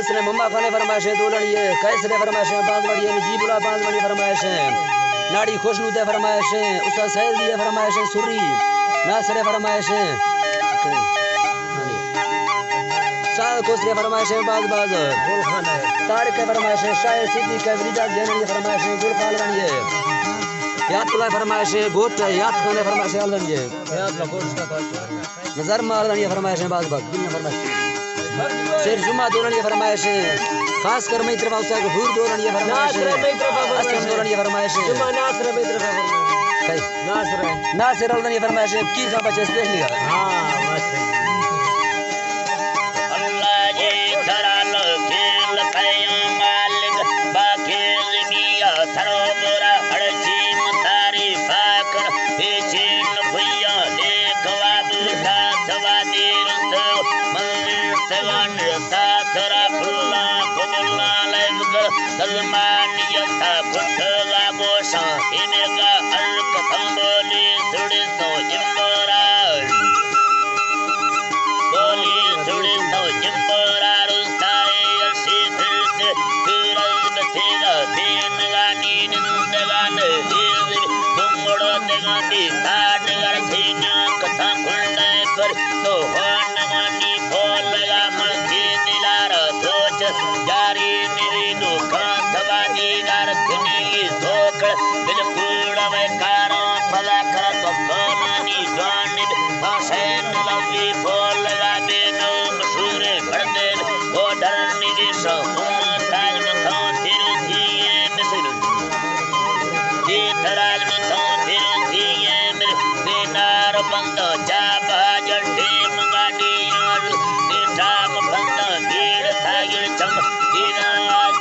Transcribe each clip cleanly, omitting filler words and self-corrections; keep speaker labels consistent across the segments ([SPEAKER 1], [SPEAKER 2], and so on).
[SPEAKER 1] उसने मम्मा खाने फरमाइश है दोलनी है कैसरे फरमाइश है बाज बड़ी है जीबुला बाज बड़ी फरमाइश है नाड़ी खुशनू दे फरमाइश है उसका सैद दिए फरमाइश है सुरी नासरे फरमाइश है शाह खुसरे फरमाइश है बाज बाज गुल खान है तारिक फरमाइश है शायद सिद्दीक का वरीजा जननी फरमाइश है गुल खान बनी है याद तुला फरमाइश है गोट याद खाने फरमाइश है अलनी है याद ला गोट का नजर मार बनी फरमाइश है बाज बाज किन फरमाइश शेर जुमा दोलनी फरमाइश है खास कर मैं तरफ उसका गफूर दोलनी फरमाइश है असलम दोलनी फरमाइश है जुमा नासर में तरफ फरमाइश नासर अलनी फरमाइश है की का बच्चे स्पेशली हां बस अल्लाह ये धराल खेल कया मालिक बाकी जिमिया थरो मोरा हड़जी मतारी फाकर हे चीन भैया देखवा बुधा थवादी रस सवन साथरा फुल्ला फुल्ला लाइवगर सलमानियता फुटला गोशा इनेगा अर्क थंबोली सुड़ी तो जिम्बरा बोली सुड़ी तो जिम्बरा रुस्ताए अर्शी फिरते फिरल बसेगा दिन गानी निंदगान हिल गुमड़ो देगानी ताडगर थीना कथा खुलने पर तो होन गानी बोलगा मर्दी दिलारा सोच जारी मेरी दुकान थवादी गार थनी सोकड़ बिल्कुल बेकारा फला कर तो कोनानी जानिब हसैन लवी बोलगा बेनो मशहूर भरदे ओ डरनी दिशा ताज मथो थिरु थिए मिसर ये तराज मथो थिरु थिए मेरे बेनार बंद जा बाजर टीम गाड़ी टाम बंदा भीड़ थागिर चम दीना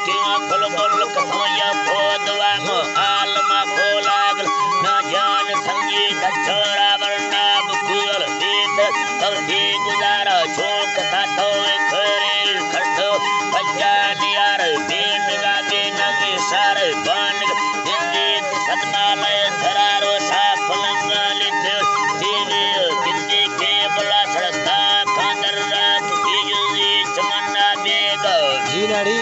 [SPEAKER 1] किया फुल फुल कथोया फोदवा मो आलमा फोलागल ना जान समझी दछोरा वरना बुकुल दीत तभी गुजारा शोक साथो खरे खड़ो बजान यार बेन गागे नगे सारे बान हिंदी सतनालय धरारो साफ लंगाली जीवे हिंदी के बड़ा सड़ता खांदर चमन्ना बेग जीनाड़ी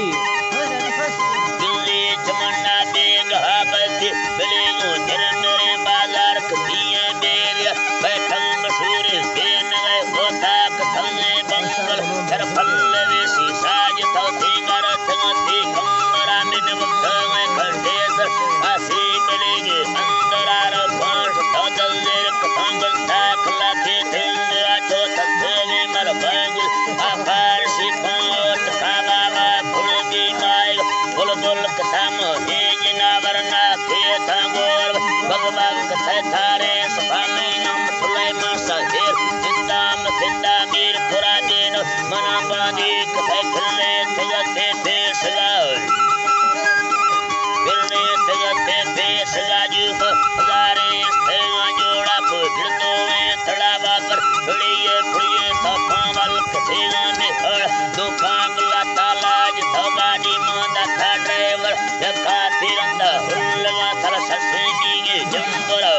[SPEAKER 1] दिल्ली चमन्ना बेग हाबती बिलेगो जरमेरे बाजार कदिए बेरिया बैठल मशहूर बेन गए होता कथले बंगल सरफल वेसी साज थी गरथ थी कमरा में वक्त में खंडेस आसी मिलेगे अंदर आर पांच तो दलदेर कथंगल ताक लाके थिंग आचो तथे मर बंगल आकार सिफात काबाबा फुलगी माय बुलबुल कसम हेज नावरना के तंगोर भगवान कथे थारे सफामी नाम सुलेमान साहिर जिंदाम जिंदा मीर पुरा दिन मना बादी कथे खुले सजते पेशगार बिरने सजते पेशगाजू हजारे स्थेगा जोड़ा पुजतो में तड़ावा पर फुड़िए फुड़िए सफा वाल कथेगा में हड़ दुकान लाता लाज थगाड़ी मांदा था ड्राइवर जका तिरंदा हुल्लगा थर ससनीगे जंबरा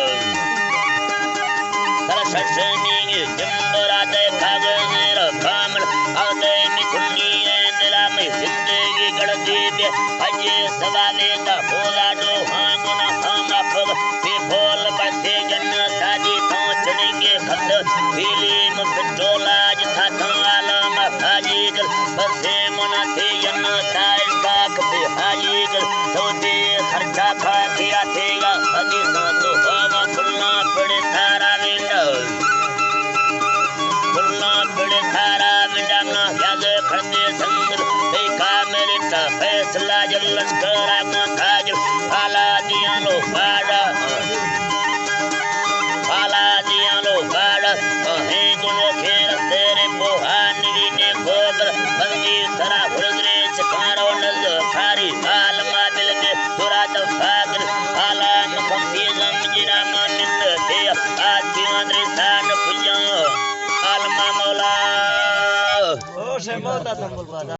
[SPEAKER 1] थर ससनीगे जंबरा दे भागे मेरा कामल आदे मिथुनी दिला में जिंदगी गड़दी बे अजे सवाले दा बोला दो हां गुना हां फग पे बोल बते जन सादी तो चढ़ेंगे खत पीली मुफ्त टोला था आलम हाजी बसे मना थे जन